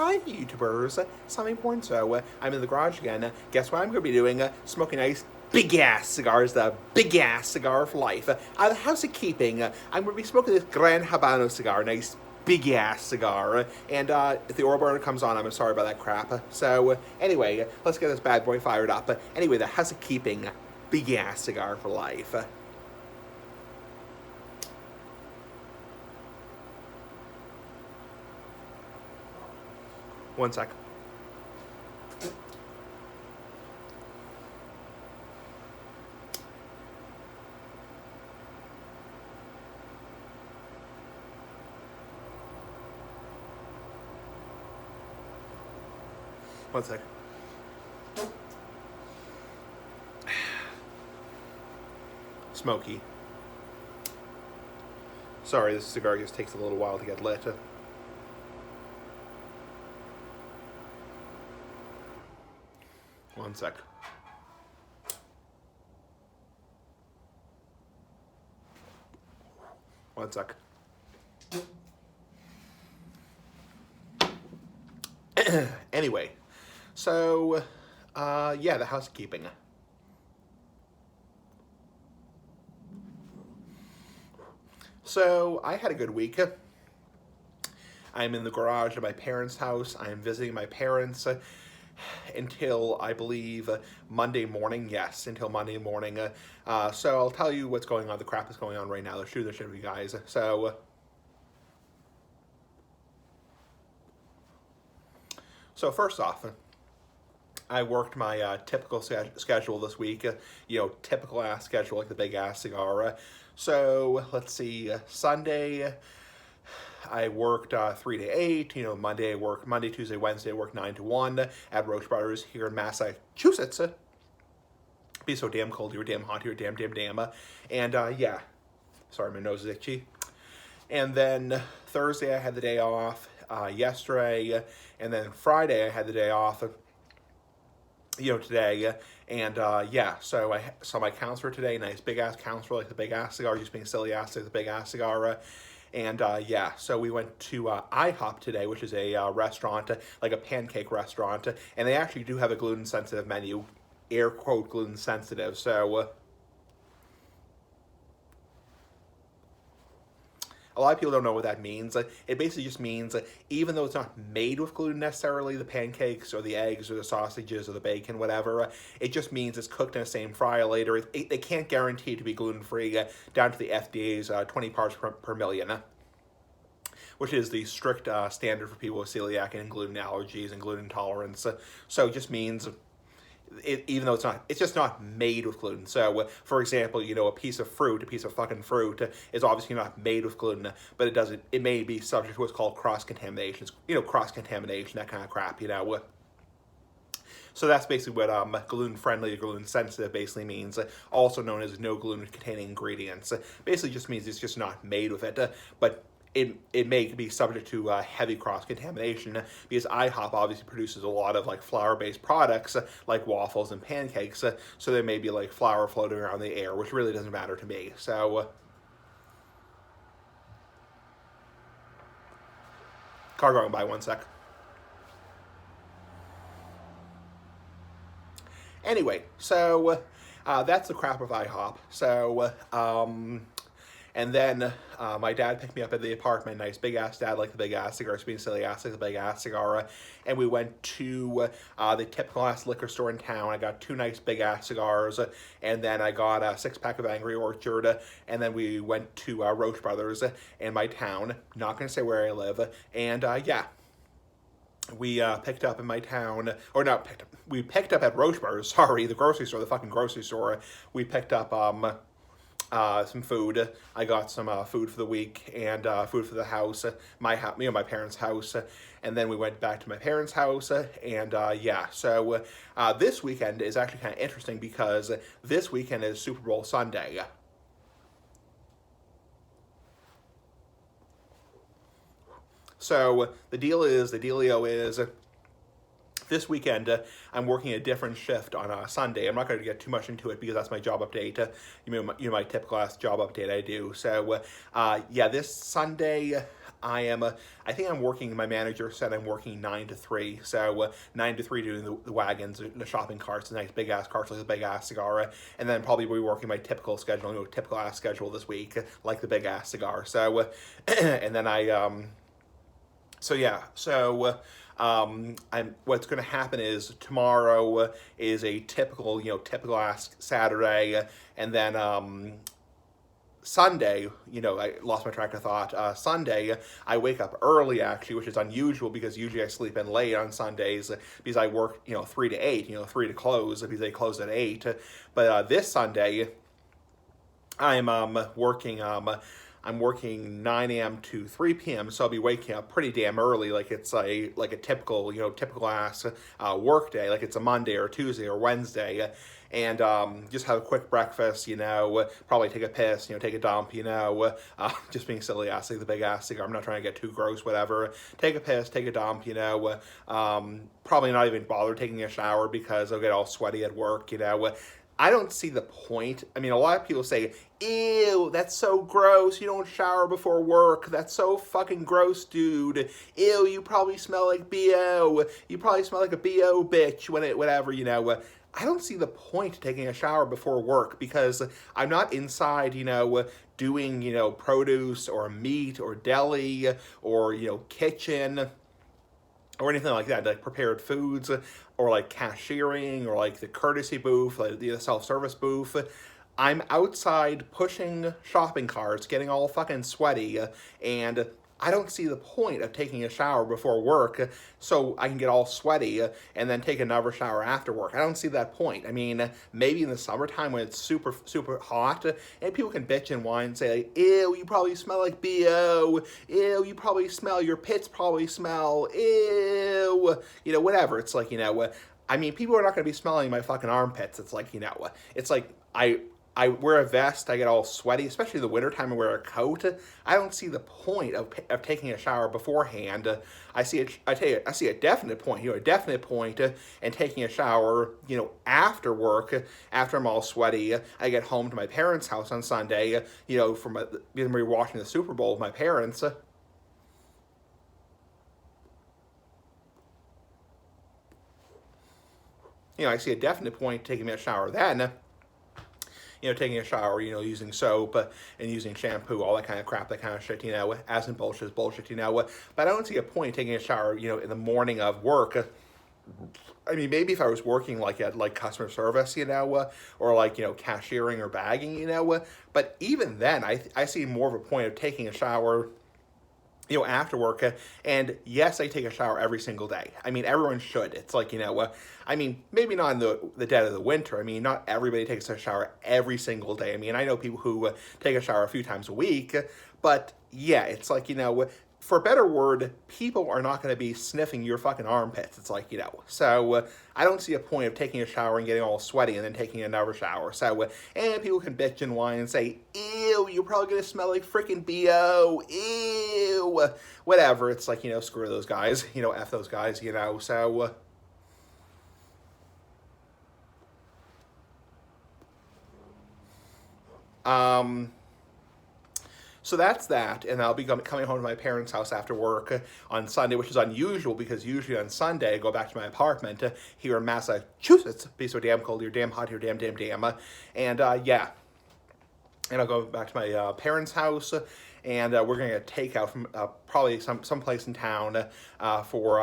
hi YouTubers, Sammy Pornso. I'm in the garage again. Guess what I'm going to be doing? Smoking nice big ass cigars, the big ass cigar for life. Out of the house of keeping, I'm going to be smoking this Gran Habano cigar, nice big ass cigar. And if the oil burner comes on, I'm sorry about that crap. So anyway, let's get this bad boy fired up. Anyway, the house of keeping, big ass cigar for life. One sec. One sec. Smoky. Sorry, this cigar just takes a little while to get lit. One sec. One sec. Anyway, so, yeah, the housekeeping. So, I had a good week. I'm in the garage at my parents' house. I'm visiting my parents until, I believe, Monday morning. Yes, until Monday morning. So I'll tell you what's going on, the crap that's going on right now. Let's shoot the shit with you guys. So first off, I worked my typical schedule this week. Typical ass schedule, like the big ass cigar. So let's see, Sunday, I worked 3 to 8. Monday I worked Monday, Tuesday, Wednesday I worked 9 to 1 at Roche Brothers here in Massachusetts. Be so damn cold here, damn hot here, damn. And yeah, sorry, my nose is itchy. And then Thursday I had the day off. Yesterday, and then Friday I had the day off. Today, and yeah, so I saw my counts for today. Nice big ass counts for like the big ass cigar, just being silly ass like the big ass cigar. And yeah, so we went to IHOP today, which is a restaurant, like a pancake restaurant, and they actually do have a gluten sensitive menu, air quote gluten sensitive. So a lot of people don't know what that means. It basically just means, even though it's not made with gluten necessarily, the pancakes or the eggs or the sausages or the bacon, whatever, it just means it's cooked in the same fryer later. They can't guarantee to be gluten-free down to the FDA's 20 parts per million, which is the strict standard for people with celiac and gluten allergies and gluten intolerance. So it just means, even though it's just not made with gluten. So, for example, a piece of fucking fruit is obviously not made with gluten, but it may be subject to what's called cross-contamination. Cross-contamination, that kind of crap, So that's basically what gluten-friendly or gluten-sensitive basically means, also known as no gluten-containing ingredients. Basically just means it's just not made with it, but it may be subject to heavy cross-contamination because IHOP obviously produces a lot of like flour-based products like waffles and pancakes, so there may be like flour floating around the air, which really doesn't matter to me. So, car going by, one sec. Anyway, so that's the crap of IHOP. So, and then my dad picked me up at the apartment. Nice big ass dad, like the big ass cigar, being silly ass like the big ass cigar. And we went to the typical ass liquor store in town. I got 2 nice big ass cigars, and then I got a 6-pack of Angry Orchard. And then we went to Roche Brothers in my town. Not gonna say where I live. And yeah, we picked up in my town, or not picked up. We picked up at Roche Brothers. Sorry, the grocery store, the fucking grocery store. We picked up some food. I got some food for the week and food for the house, my parents' house, and then we went back to my parents' house, and yeah. So this weekend is actually kind of interesting because this weekend is Super Bowl Sunday. So the dealio is, this weekend, I'm working a different shift on a Sunday. I'm not going to get too much into it because that's my job update. My typical ass job update I do. So, yeah, this Sunday, I think I'm working, my manager said I'm working 9 to 3. So 9 to 3 doing the wagons, the shopping carts, the nice big ass carts like the big ass cigar. And then probably be working my typical schedule, typical ass schedule this week, like the big ass cigar. So, and then so yeah, so what's going to happen is tomorrow is a typical, typical ass Saturday, and then Sunday, I lost my track of thought. Sunday, I wake up early actually, which is unusual because usually I sleep in late on Sundays because I work, 3 to 8, 3 to close because they close at 8. But this Sunday, I'm working. I'm working 9 a.m. to 3 p.m. So I'll be waking up pretty damn early, like it's a typical, typical ass work day, like it's a Monday or Tuesday or Wednesday, and just have a quick breakfast, probably take a piss, take a dump, just being silly ass, like the big ass cigar. I'm not trying to get too gross, whatever. Take a piss, take a dump, probably not even bother taking a shower because I'll get all sweaty at work, I don't see the point. I mean, a lot of people say, ew, that's so gross. You don't shower before work. That's so fucking gross, dude. Ew, you probably smell like BO. You probably smell like a BO bitch, whatever. I don't see the point of taking a shower before work because I'm not inside, doing, produce or meat or deli or, kitchen or anything like that, like prepared foods, or like cashiering, or like the courtesy booth, like the self-service booth. I'm outside pushing shopping carts, getting all fucking sweaty, and I don't see the point of taking a shower before work so I can get all sweaty and then take another shower after work. I don't see that point. I mean, maybe in the summertime when it's super, super hot and people can bitch and whine and say, like, ew, you probably smell like BO. Ew, you probably smell, your pits probably smell. Ew. Whatever. It's like, I mean, people are not going to be smelling my fucking armpits. It's like, it's like I wear a vest, I get all sweaty, especially in the wintertime, I wear a coat. I don't see the point of taking a shower beforehand. I see a definite point, a definite point in taking a shower, after work, after I'm all sweaty. I get home to my parents' house on Sunday, from because we're watching the Super Bowl with my parents. I see a definite point taking a shower then. Taking a shower, using soap and using shampoo, all that kind of crap, that kind of shit, as in bullshit is bullshit, But I don't see a point taking a shower, in the morning of work. I mean, maybe if I was working like at customer service, or like, cashiering or bagging, But even then, I see more of a point of taking a shower after work. And yes, I take a shower every single day. I mean, everyone should. It's like, I mean, maybe not in the dead of the winter. I mean, not everybody takes a shower every single day. I mean, I know people who take a shower a few times a week, but yeah, it's like, for a better word, people are not going to be sniffing your fucking armpits. It's like, so I don't see a point of taking a shower and getting all sweaty and then taking another shower. So, and people can bitch and whine and say, ew, you're probably going to smell like freaking BO, ew, whatever. It's like, screw those guys, F those guys, so. So that's that, and I'll be coming home to my parents' house after work on Sunday, which is unusual because usually on Sunday I go back to my apartment here in Massachusetts. Be so damn cold here, damn hot here, damn. And yeah, and I'll go back to my parents' house, and we're gonna get takeout from probably some place in town for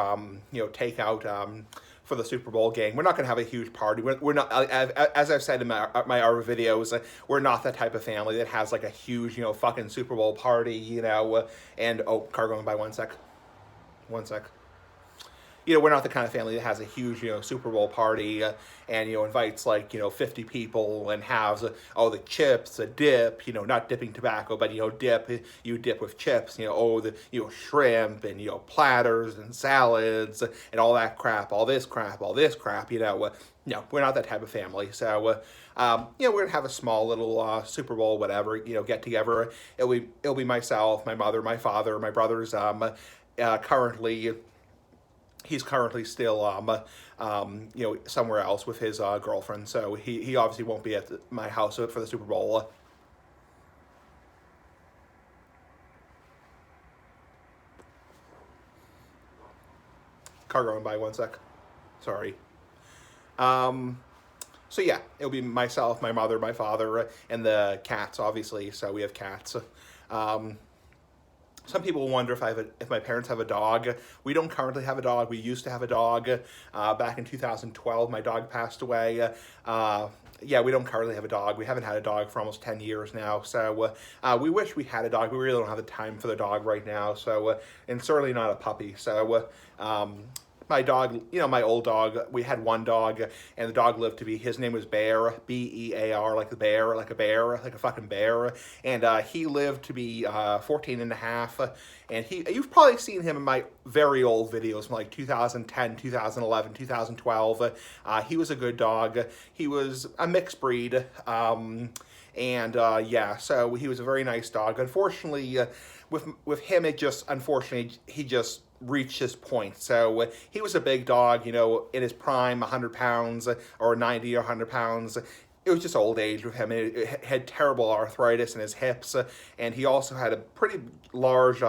takeout. For the Super Bowl game. We're not going to have a huge party. We're not, as I've said in my other videos, we're not the type of family that has like a huge, fucking Super Bowl party, and, oh, car going by, one sec. We're not the kind of family that has a huge, Super Bowl party and, invites like, 50 people and has, the chips, a dip, not dipping tobacco, but, dip, you dip with chips, the shrimp and, platters and salads and all that crap, all this crap, no, we're not that type of family. So, we're going to have a small little Super Bowl, whatever, get together. It'll be myself, my mother, my father, my brothers, he's currently still, somewhere else with his girlfriend, so he obviously won't be at my house for the Super Bowl. Car going by, one sec. Sorry. Um, so yeah, it'll be myself, my mother, my father, and the cats, obviously. So we have cats. Um, some people wonder if my parents have a dog. We don't currently have a dog. We used to have a dog. Back in 2012, my dog passed away. Yeah, we don't currently have a dog. We haven't had a dog for almost 10 years now. So we wish we had a dog. We really don't have the time for the dog right now. So and certainly not a puppy. So my dog, my old dog, we had one dog, and the dog lived to be, his name was Bear, Bear, like the bear, like a bear, like a fucking bear, and he lived to be 14 and a half, and you've probably seen him in my very old videos from like 2010, 2011, 2012. He was a good dog. He was a mixed breed, and yeah, so he was a very nice dog. Unfortunately, with him, unfortunately, he just reached his point. So he was a big dog, in his prime, 100 pounds or 90 or 100 pounds. It was just old age with him. It had terrible arthritis in his hips, and he also had a pretty large,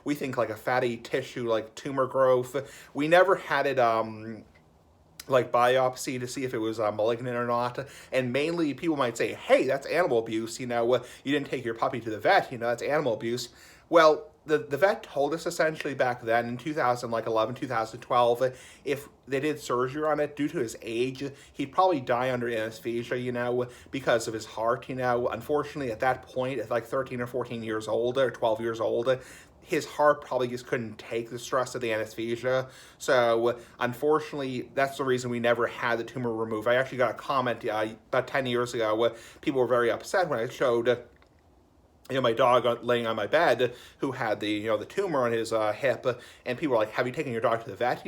we think like a fatty tissue, like tumor growth. We never had it, like biopsy to see if it was malignant or not. And mainly people might say, hey, that's animal abuse. You didn't take your puppy to the vet. That's animal abuse. Well, the vet told us essentially back then in 2011, 2012, if they did surgery on it, due to his age, he'd probably die under anesthesia, because of his heart, Unfortunately, at that point, at like 13 or 14 years old or 12 years old, his heart probably just couldn't take the stress of the anesthesia. So unfortunately, that's the reason we never had the tumor removed. I actually got a comment about 10 years ago. People were very upset when I showed my dog laying on my bed who had the tumor on his hip, and people were like, have you taken your dog to the vet?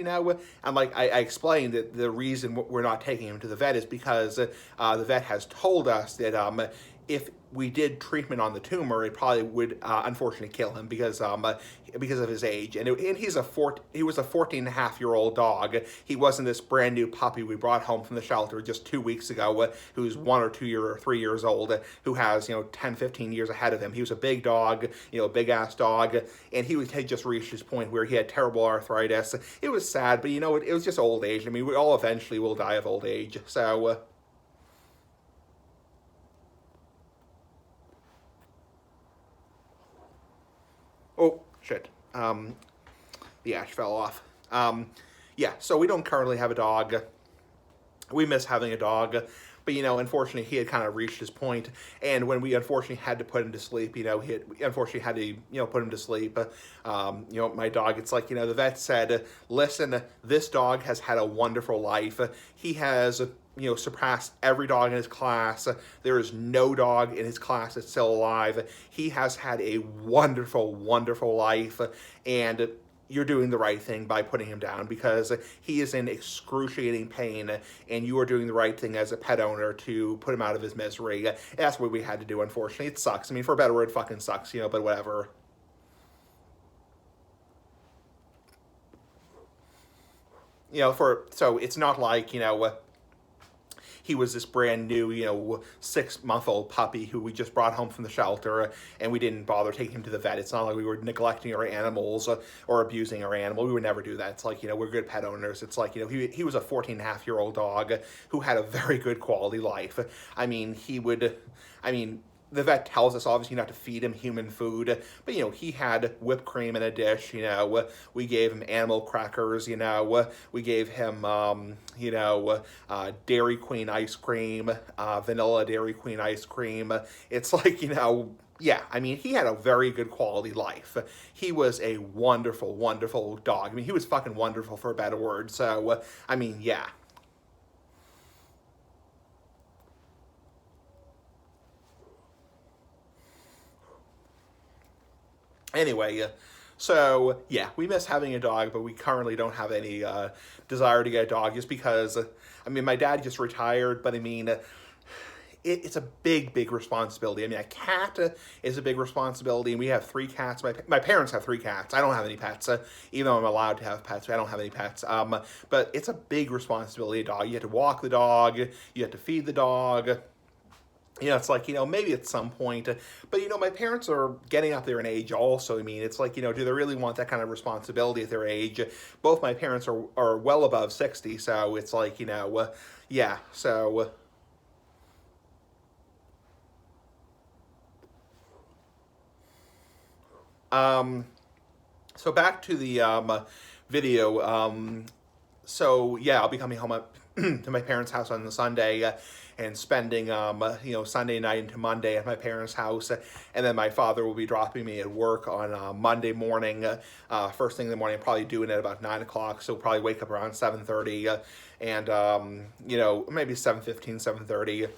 I'm like, I explained that the reason we're not taking him to the vet is because the vet has told us that if we did treatment on the tumor, it probably would unfortunately kill him because of his age. And he was a 14-and-a-half-year-old dog. He wasn't this brand new puppy we brought home from the shelter just 2 weeks ago, who's 1 or 2 or 3 years old, who has 10, 15 years ahead of him. He was a big dog, big ass dog, and he had just reached his point where he had terrible arthritis. It was sad, but it was just old age. I mean, we all eventually will die of old age. So. Oh, shit. The ash fell off. Yeah, so we don't currently have a dog. We miss having a dog. But, unfortunately, he had kind of reached his point. And when we unfortunately had to put him to sleep, we unfortunately had to, put him to sleep. My dog, it's like, the vet said, listen, this dog has had a wonderful life. He has surpassed every dog in his class. There is no dog in his class that's still alive. He has had a wonderful, wonderful life, and you're doing the right thing by putting him down because he is in excruciating pain, and you are doing the right thing as a pet owner to put him out of his misery. That's what we had to do, unfortunately. It sucks. I mean, for a better word, it fucking sucks, but whatever. So it's not like, he was this brand new, 6-month-old puppy who we just brought home from the shelter, and we didn't bother taking him to the vet. It's not like we were neglecting our animals or abusing our animal. We would never do that. It's like, we're good pet owners. It's like, he was a 14-and-a-half-year-old dog who had a very good quality life. The vet tells us obviously not to feed him human food, but he had whipped cream in a dish. We gave him animal crackers. We gave him Dairy Queen ice cream, vanilla Dairy Queen ice cream. It's like yeah, he had a very good quality life. He was a wonderful, wonderful dog. He was fucking wonderful for a better word. So yeah. Anyway, so yeah, we miss having a dog, but we currently don't have any desire to get a dog just because, my dad just retired, but it's a big, big responsibility. A cat is a big responsibility, and we have 3 cats. My parents have 3 cats. I don't have any pets, even though I'm allowed to have pets. I don't have any pets. But it's a big responsibility, a dog. You have to walk the dog. You have to feed the dog. It's like, maybe at some point, but, my parents are getting up there in age also. I mean, it's like, do they really want that kind of responsibility at their age? Both my parents are well above 60, so it's like, yeah, so. Um, so back to the video. So yeah, I'll be coming home up to my parents' house on the Sunday and spending Sunday night into Monday at my parents' house, and then my father will be dropping me at work on Monday morning, first thing in the morning, probably doing it about 9 o'clock. So probably wake up around 7:30, and maybe 7:15, 7:30.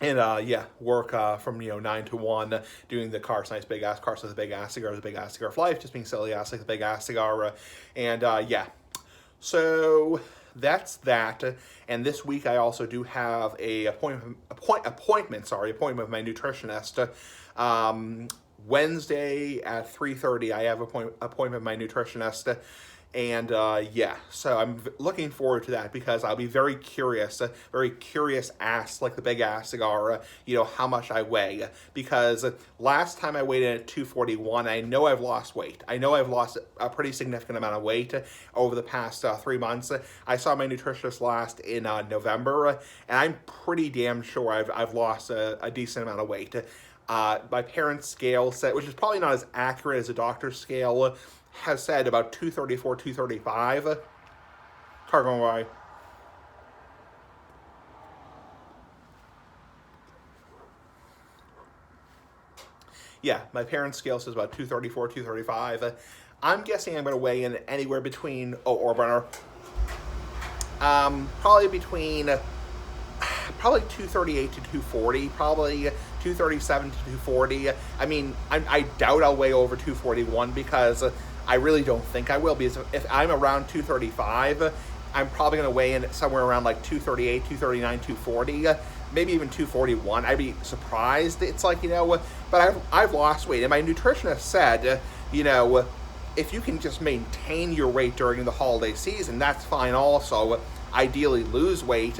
And yeah, work from 9 to 1, doing the Carson Nice Big Ass Carson the Big Ass Cigar, the Big Ass Cigar of Life, just being silly ass like the Big Ass Cigar, and yeah. So that's that. And this week I also do have a appointment with my nutritionist. Wednesday at 3:30 I have appointment with my nutritionist. And yeah, so I'm looking forward to that because I'll be very curious ass like the Big Ass Cigar, how much I weigh. Because last time I weighed in at 241, I know I've lost weight. I know I've lost a pretty significant amount of weight over the past 3 months. I saw my nutritionist last in November, and I'm pretty damn sure I've lost a decent amount of weight. My parents' scale said, which is probably not as accurate as a doctor's scale, has said about 234, 235. Car going by. Yeah, my parents' scale says about 234, 235. I'm guessing I'm going to weigh in anywhere between, probably between, probably 238 to 240, probably 237 to 240. I mean, I doubt I'll weigh over 241 because I really don't think I will, because if I'm around 235, I'm probably going to weigh in somewhere around like 238, 239, 240, maybe even 241. I'd be surprised. It's like, but I've lost weight. And my nutritionist said, if you can just maintain your weight during the holiday season, that's fine also. Ideally lose weight.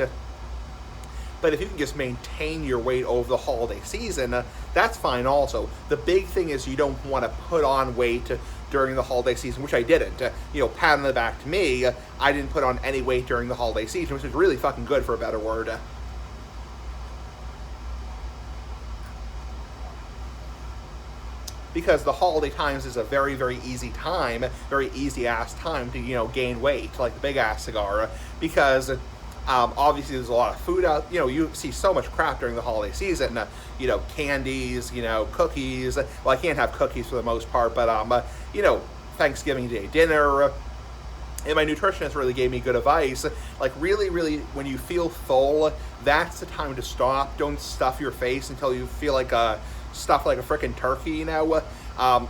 But if you can just maintain your weight over the holiday season, that's fine also. The big thing is you don't want to put on weight during the holiday season, which I didn't. Pat on the back to me, I didn't put on any weight during the holiday season, which is really fucking good for a better word. Because the holiday times is a very, very easy ass time to, gain weight, like the Big Ass Cigar, because obviously there's a lot of food out, you see so much crap during the holiday season, candies, cookies. Well, I can't have cookies for the most part, but Thanksgiving Day dinner. And my nutritionist really gave me good advice. Like, really, really, when you feel full, that's the time to stop. Don't stuff your face until you feel like stuffed like a freaking turkey, not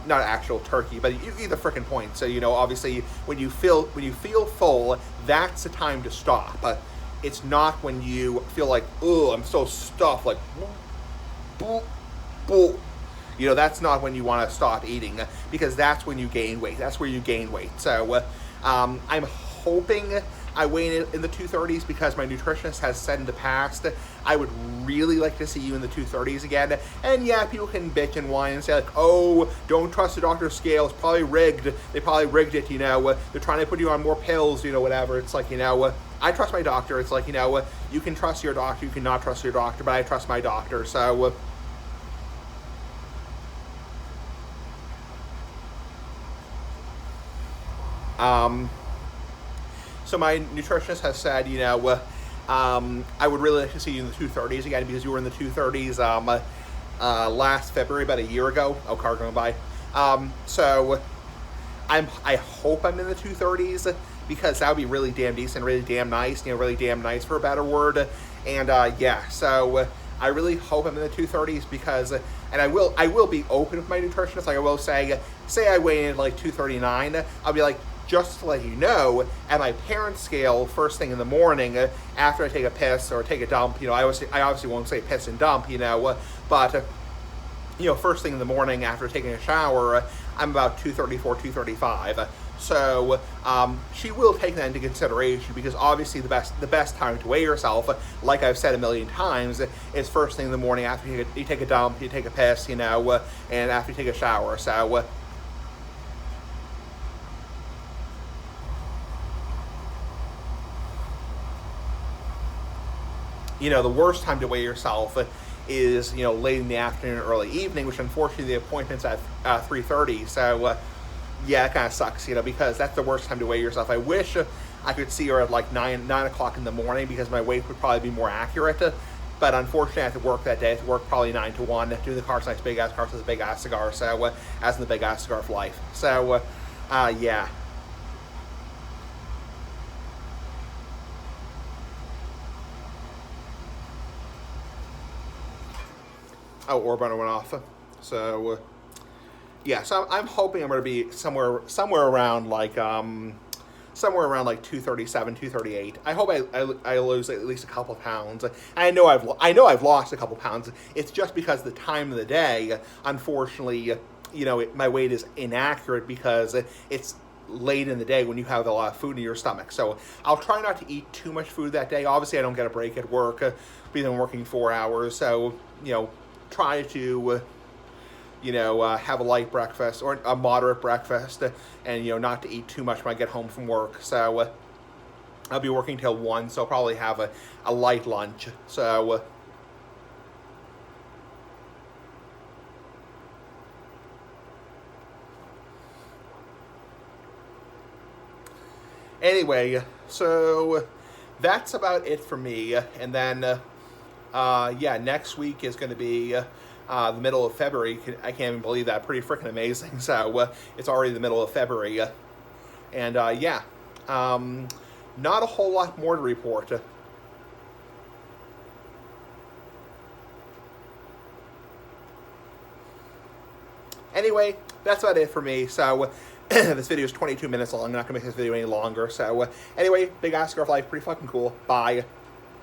actual turkey, but you get the freaking point. So, obviously, when you feel full, that's the time to stop. It's not when you feel like, oh, I'm so stuffed, like, boop, boop. That's not when you want to stop eating, because that's when you gain weight. That's where you gain weight. So I'm hoping I weigh in the 230s, because my nutritionist has said in the past, I would really like to see you in the 230s again. And yeah, people can bitch and whine and say like, oh, don't trust the doctor's scale. It's probably rigged. They probably rigged it, They're trying to put you on more pills, whatever. It's like, I trust my doctor. It's like, you can trust your doctor, you cannot trust your doctor, but I trust my doctor. So so my nutritionist has said, I would really like to see you in the 230s again, because you were in the 230s last February, about a year ago. Oh, car going by. So I hope I'm in the 230s, because that would be really damn decent, really damn nice, really damn nice for a better word. And yeah, so I really hope I'm in the 230s, because, and I will be open with my nutritionist. Like, I will say I weigh in like 239, I'll be like, just to let you know, at my parents' scale, first thing in the morning, after I take a piss or take a dump, I obviously won't say piss and dump, but first thing in the morning after taking a shower, I'm about 234, 235. So she will take that into consideration, because obviously the best time to weigh yourself, like I've said a million times, is first thing in the morning after you take a dump, you take a piss, and after you take a shower. So the worst time to weigh yourself is late in the afternoon, early evening, which unfortunately the appointment's at 3:30. So yeah, it kind of sucks, because that's the worst time to weigh yourself. I wish I could see her at like 9 o'clock in the morning, because my weight would probably be more accurate. But unfortunately, I have to work that day. I have to work probably 9 to 1, doing the Carson's Big Ass Big Ass Cigar, so as in the Big Ass Cigar of life. So, yeah. Oh, Orban went off. So, yeah. So I'm hoping I'm going to be somewhere around like 237, 238. I hope I lose at least a couple of pounds. I know I've lost a couple pounds. It's just because the time of the day, unfortunately, my weight is inaccurate, because it's late in the day when you have a lot of food in your stomach. So I'll try not to eat too much food that day. Obviously, I don't get a break at work. Because I'm working 4 hours. So try to have a light breakfast or a moderate breakfast, and not to eat too much when I get home from work. So I'll be working till 1, so I'll probably have a light lunch. So anyway, so that's about it for me. And then yeah, next week is going to be the middle of February. I can't even believe that. Pretty freaking amazing. So it's already the middle of February. And yeah, not a whole lot more to report. Anyway, that's about it for me. So this video is 22 minutes long. I'm not going to make this video any longer. So anyway, Big Ass Cigar of Life, pretty fucking cool. Bye.